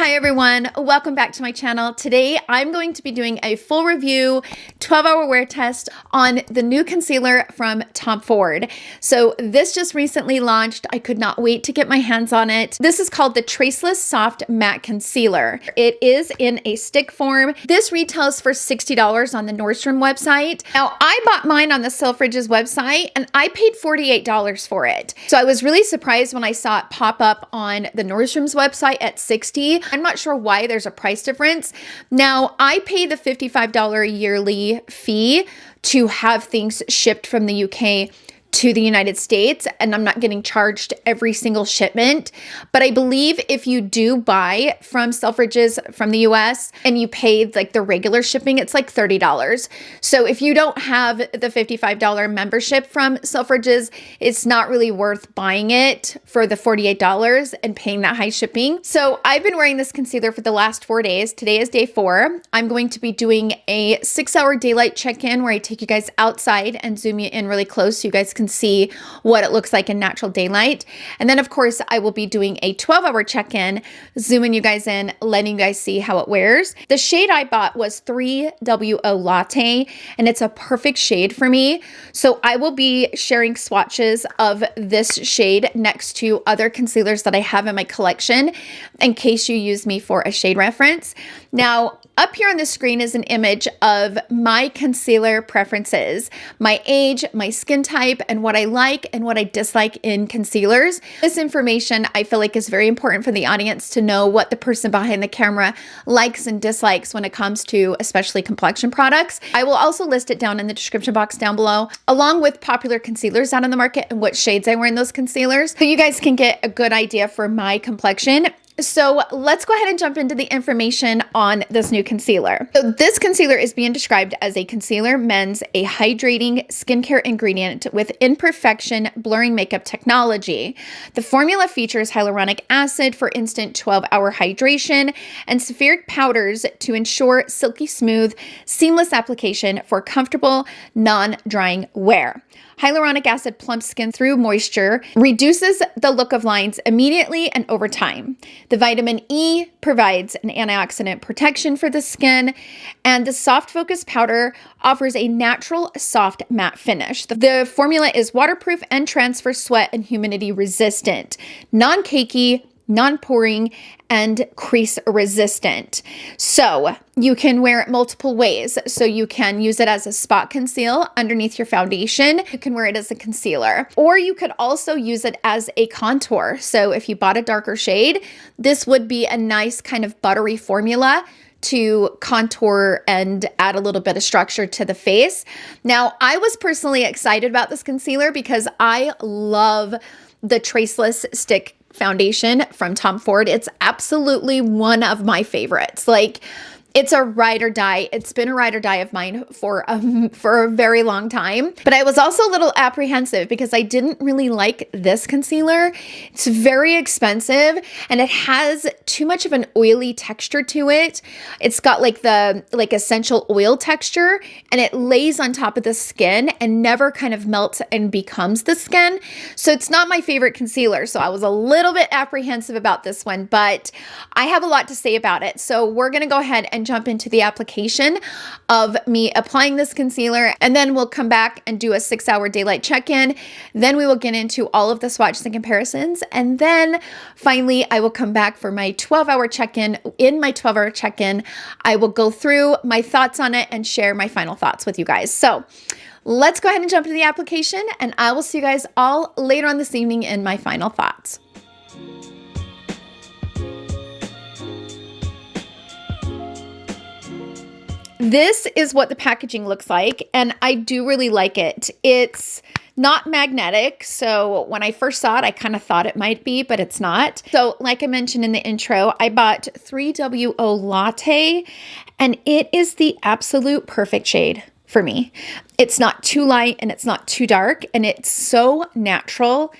Hi everyone, welcome back to my channel. Today I'm going to be doing a full review, 12-hour wear test on the new concealer from Tom Ford. So this just recently launched. I could not wait to get my hands on it. This is called the Traceless Soft Matte Concealer. It is in a stick form. This retails for $60 on the Nordstrom website. Now I bought mine on the Selfridges website and I paid $48 for it. So I was really surprised when I saw it pop up on the Nordstrom's website at $60. I'm not sure why there's a price difference. Now, I pay the $55 yearly fee to have things shipped from the UK to the United States, and I'm not getting charged every single shipment. But I believe if you do buy from Selfridges from the US and you paid like the regular shipping, it's like $30. So if you don't have the $55 membership from Selfridges, it's not really worth buying it for the $48 and paying that high shipping. So I've been wearing this concealer for the last 4 days. Today is day 4. I'm going to be doing a 6-hour daylight check-in where I take you guys outside and zoom you in really close so you guys can see what it looks like in natural daylight. And then of course I will be doing a 12-hour check-in, zooming you guys in, letting you guys see how it wears. The shade I bought was 3WO Latte, and it's a perfect shade for me. So I will be sharing swatches of this shade next to other concealers that I have in my collection in case you use me for a shade reference. Now, up here on the screen is an image of my concealer preferences, my age, my skin type, and what I like and what I dislike in concealers. This information I feel like is very important for the audience to know what the person behind the camera likes and dislikes when it comes to especially complexion products. I will also list it down in the description box down below, along with popular concealers out on the market and what shades I wear in those concealers, so you guys can get a good idea for my complexion. So let's go ahead and jump into the information on this new concealer. So this concealer is being described as a concealer men's a hydrating skincare ingredient with imperfection blurring makeup technology. The formula features hyaluronic acid for instant 12-hour hydration and spheric powders to ensure silky smooth, seamless application for comfortable, non-drying wear. Hyaluronic acid plumps skin through moisture, reduces the look of lines immediately and over time. The vitamin E provides an antioxidant protection for the skin, and the soft focus powder offers a natural soft matte finish. The formula is waterproof and transfer sweat and humidity resistant, non-cakey, non-poring, and crease resistant. So you can wear it multiple ways. So you can use it as a spot conceal underneath your foundation. You can wear it as a concealer, or you could also use it as a contour. So if you bought a darker shade, this would be a nice kind of buttery formula to contour and add a little bit of structure to the face. Now, I was personally excited about this concealer because I love the Traceless stick foundation from Tom Ford. It's absolutely one of my favorites. Like, it's a ride or die. It's been a ride or die of mine for a very long time. But I was also a little apprehensive because I didn't really like this concealer. It's very expensive and it has too much of an oily texture to it. It's got like the essential oil texture, and it lays on top of the skin and never kind of melts and becomes the skin. So it's not my favorite concealer. So I was a little bit apprehensive about this one, but I have a lot to say about it. So we're going to go ahead and jump into the application of me applying this concealer, and then we'll come back and do a 6-hour daylight check-in. Then we will get into all of the swatches and comparisons, and then finally I will come back for my 12-hour check-in. In my 12-hour check-in, I will go through my thoughts on it and share my final thoughts with you guys. So let's go ahead and jump into the application, and I will see you guys all later on this evening in my final thoughts. This is what the packaging looks like, and I do really like it. It's not magnetic, so when I first saw it, I kind of thought it might be, but it's not. So like I mentioned in the intro, I bought 3WO Latte, and it is the absolute perfect shade for me. It's not too light and it's not too dark, and it's so natural,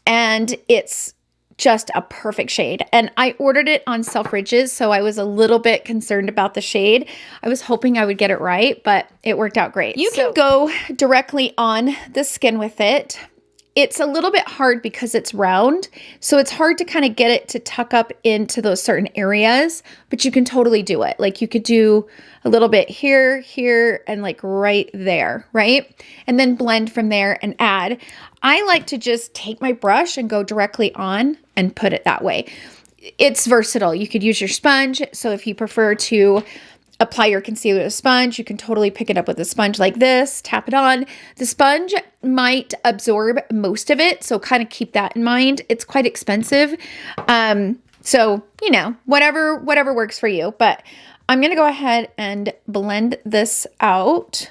and it's just a perfect shade. And I ordered it on Selfridges, so I was a little bit concerned about the shade. I was hoping I would get it right, but it worked out great. You can go directly on the skin with it. it's a little bit hard because it's round. So it's hard to kind of get it to tuck up into those certain areas, but you can totally do it. Like you could do a little bit here, here, and like right there, right? And then blend from there and add. I like to just take my brush and go directly on and put it that way. It's versatile. You could use your sponge. So if you prefer to apply your concealer with a sponge, you can totally pick it up with a sponge like this, tap it on. The sponge might absorb most of it, so kind of keep that in mind. It's quite expensive. So, you know, whatever works for you. But I'm going to go ahead and blend this out.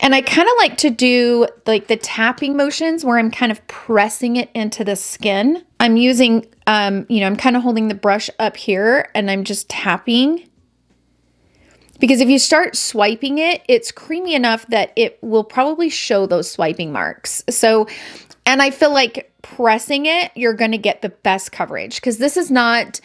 And I kind of like to do like the tapping motions where I'm kind of pressing it into the skin. I'm using, you know, I'm kind of holding the brush up here and I'm just tapping. Because if you start swiping it, it's creamy enough that it will probably show those swiping marks. So, and I feel like pressing it, you're going to get the best coverage. Because this is not,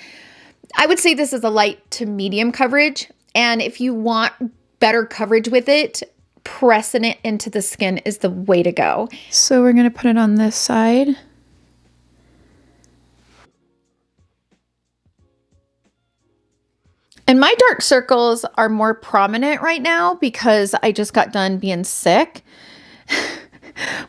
I would say this is a light to medium coverage. And if you want better coverage with it, pressing it into the skin is the way to go. So we're going to put it on this side. And my dark circles are more prominent right now because I just got done being sick.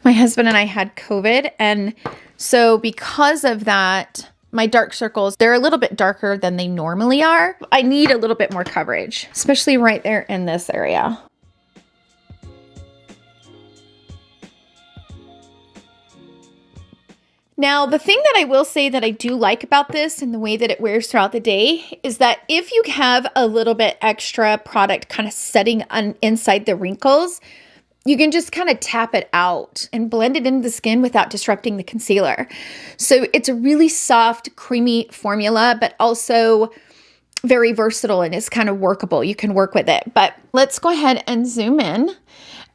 My husband and I had COVID. And so because of that, my dark circles, they're a little bit darker than they normally are. I need a little bit more coverage, especially right there in this area. Now, the thing that I will say that I do like about this and the way that it wears throughout the day is that if you have a little bit extra product kind of setting on inside the wrinkles, you can just kind of tap it out and blend it into the skin without disrupting the concealer. So it's a really soft, creamy formula, but also very versatile and it's kind of workable. You can work with it. But let's go ahead and zoom in.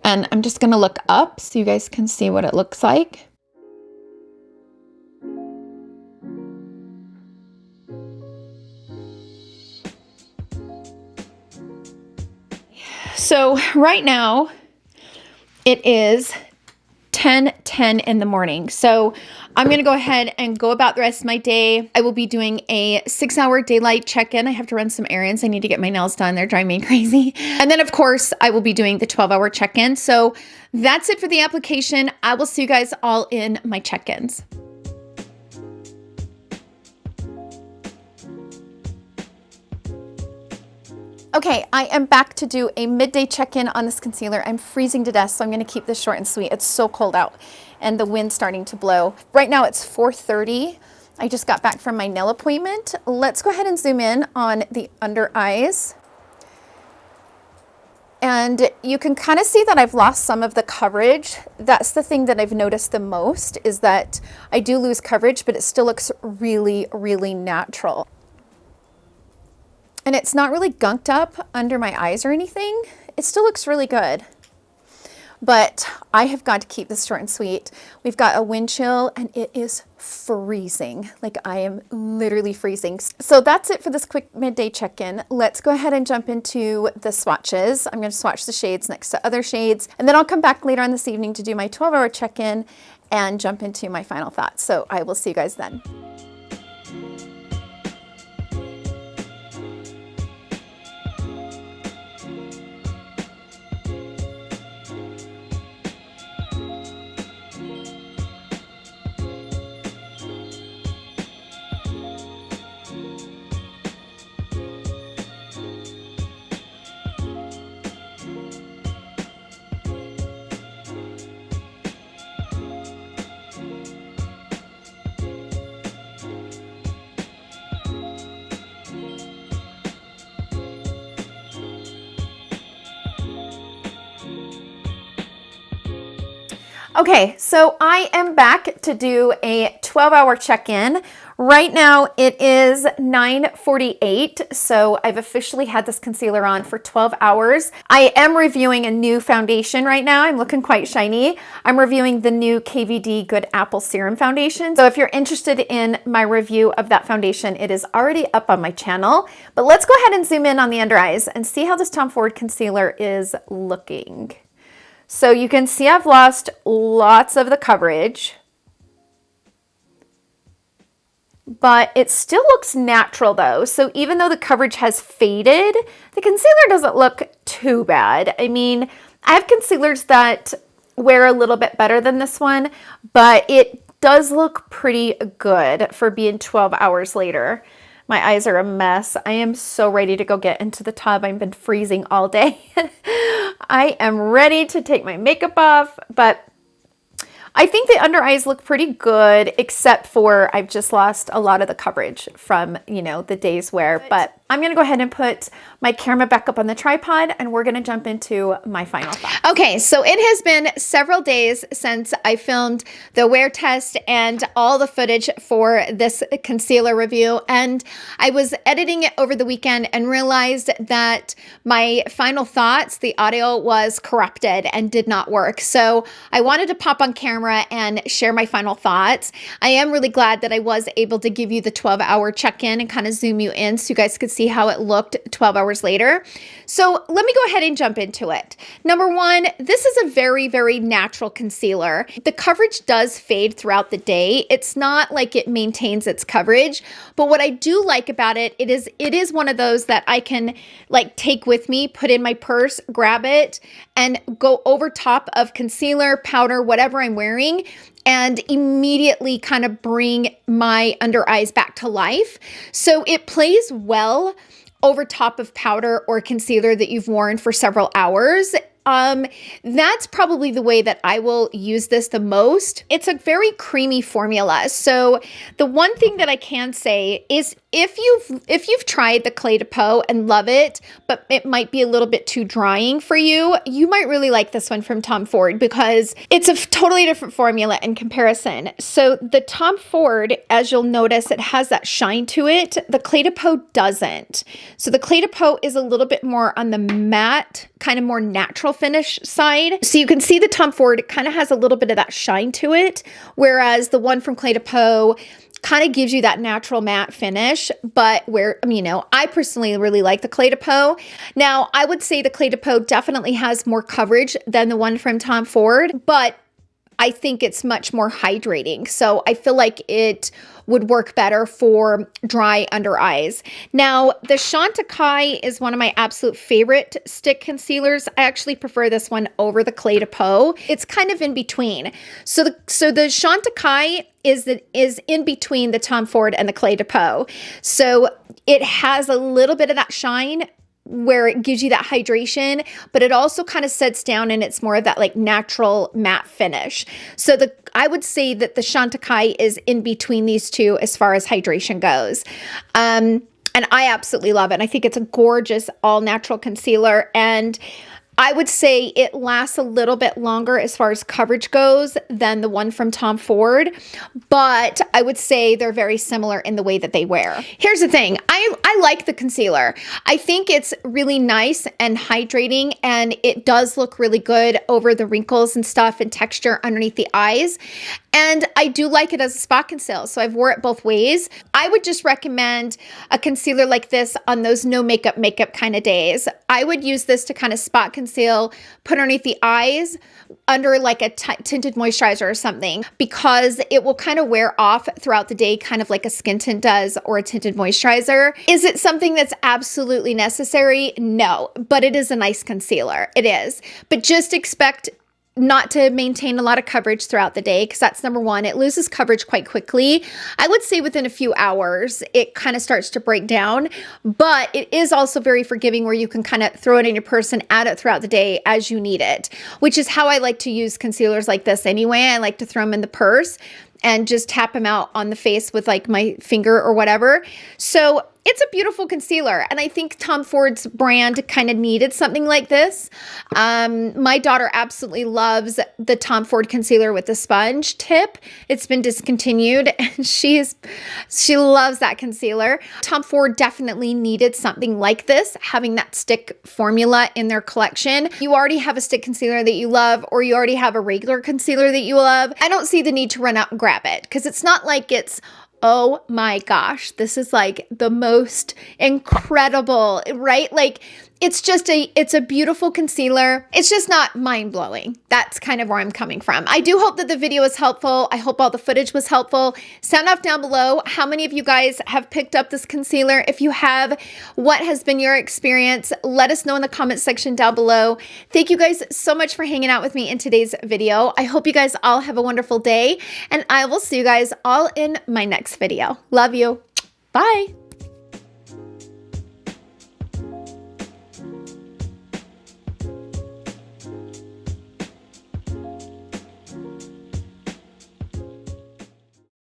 And I'm just going to look up so you guys can see what it looks like. So right now it is 10:10 in the morning. So I'm going to go ahead and go about the rest of my day. I will be doing a 6-hour daylight check-in. I have to run some errands. I need to get my nails done. They're driving me crazy. And then of course I will be doing the 12-hour check-in. So that's it for the application. I will see you guys all in my check-ins. Okay, I am back to do a midday check-in on this concealer. I'm freezing to death, so I'm gonna keep this short and sweet. It's so cold out and the wind's starting to blow. Right now it's 4:30. I just got back from my nail appointment. Let's go ahead and zoom in on the under eyes. And you can kind of see that I've lost some of the coverage. That's the thing that I've noticed the most is that I do lose coverage, but it still looks really, really natural. And it's not really gunked up under my eyes or anything. It still looks really good. But I have got to keep this short and sweet. We've got a wind chill and it is freezing. Like I am literally freezing. So that's it for this quick midday check-in. Let's go ahead and jump into the swatches. I'm going to swatch the shades next to other shades. And then I'll come back later on this evening to do my 12-hour check-in and jump into my final thoughts. So I will see you guys then. Okay, so I am back to do a 12-hour check-in. Right now it is 9:48, so I've officially had this concealer on for 12 hours. I am reviewing a new foundation right now. I'm looking quite shiny. I'm reviewing the new KVD Good Apple Serum Foundation. So if you're interested in my review of that foundation, it is already up on my channel. But let's go ahead and zoom in on the under eyes and see how this Tom Ford concealer is looking. So you can see I've lost lots of the coverage, but it still looks natural though. So even though the coverage has faded, the concealer doesn't look too bad. I mean, I have concealers that wear a little bit better than this one, but it does look pretty good for being 12 hours later. My eyes are a mess. I am so ready to go get into the tub. I've been freezing all day. I am ready to take my makeup off, but I think the under eyes look pretty good, except for I've just lost a lot of the coverage from, you know, the day's wear. But I'm going to go ahead and put my camera back up on the tripod, and we're going to jump into my final thoughts. Okay, so it has been several days since I filmed the wear test and all the footage for this concealer review. And I was editing it over the weekend and realized that my final thoughts, the audio was corrupted and did not work. So I wanted to pop on camera and share my final thoughts. I am really glad that I was able to give you the 12-hour check-in and kind of zoom you in so you guys could see how it looked 12 hours later. So let me go ahead and jump into it. Number one, this is a very, very natural concealer. The coverage does fade throughout the day. It's not like it maintains its coverage, but what I do like about it, it is one of those that I can like take with me, put in my purse, grab it, and go over top of concealer, powder, whatever I'm wearing, and immediately kind of bring my under eyes back to life. So it plays well over top of powder or concealer that you've worn for several hours. That's probably the way that I will use this the most. It's a very creamy formula. So the one thing that I can say is if you've tried the Clé de Peau and love it, but it might be a little bit too drying for you, you might really like this one from Tom Ford because it's a totally different formula in comparison. So the Tom Ford, as you'll notice, it has that shine to it. The Clé de Peau doesn't. So the Clé de Peau is a little bit more on the matte, kind of more natural finish side. So you can see the Tom Ford kind of has a little bit of that shine to it, whereas the one from Clé de Peau kind of gives you that natural matte finish, but where, you know, I personally really like the Clé de Peau. Now, I would say the Clé de Peau definitely has more coverage than the one from Tom Ford, but I think it's much more hydrating. So I feel like it would work better for dry under eyes. Now, the Chantecaille is one of my absolute favorite stick concealers. I actually prefer this one over the Clé de Peau. It's kind of in between. So the Chantecaille is in between the Tom Ford and the Clé de Peau. So it has a little bit of that shine where it gives you that hydration, but it also kind of sets down and it's more of that like natural matte finish. So I would say that the Chantecaille is in between these two as far as hydration goes. And I absolutely love it. I think it's a gorgeous all natural concealer, and I would say it lasts a little bit longer as far as coverage goes than the one from Tom Ford, but I would say they're very similar in the way that they wear. Here's the thing. I like the concealer. I think it's really nice and hydrating, and it does look really good over the wrinkles and stuff and texture underneath the eyes. And I do like it as a spot conceal, so I've wore it both ways. I would just recommend a concealer like this on those no makeup kind of days. I would use this to kind of spot conceal, put underneath the eyes, under like a tinted moisturizer or something, because it will kind of wear off throughout the day, kind of like a skin tint does or a tinted moisturizer. Is it something that's absolutely necessary? No, but it is a nice concealer. It is. But just expect not to maintain a lot of coverage throughout the day, because that's number one. It loses coverage quite quickly. I would say within a few hours, it kind of starts to break down, but it is also very forgiving where you can kind of throw it in your purse and add it throughout the day as you need it, which is how I like to use concealers like this anyway. I like to throw them in the purse and just tap them out on the face with like my finger or whatever. So it's a beautiful concealer, and I think Tom Ford's brand kind of needed something like this. My daughter absolutely loves the Tom Ford concealer with the sponge tip. It's been discontinued, and she loves that concealer. Tom Ford definitely needed something like this, having that stick formula in their collection. You already have a stick concealer that you love, or you already have a regular concealer that you love. I don't see the need to run out and grab it, because it's not like it's, oh my gosh, this is like the most incredible, right? Like it's a beautiful concealer. It's just not mind-blowing. That's kind of where I'm coming from. I do hope that the video was helpful. I hope all the footage was helpful. Sound off down below how many of you guys have picked up this concealer. If you have, what has been your experience? Let us know in the comment section down below. Thank you guys so much for hanging out with me in today's video. I hope you guys all have a wonderful day, and I will see you guys all in my next video. Love you. Bye.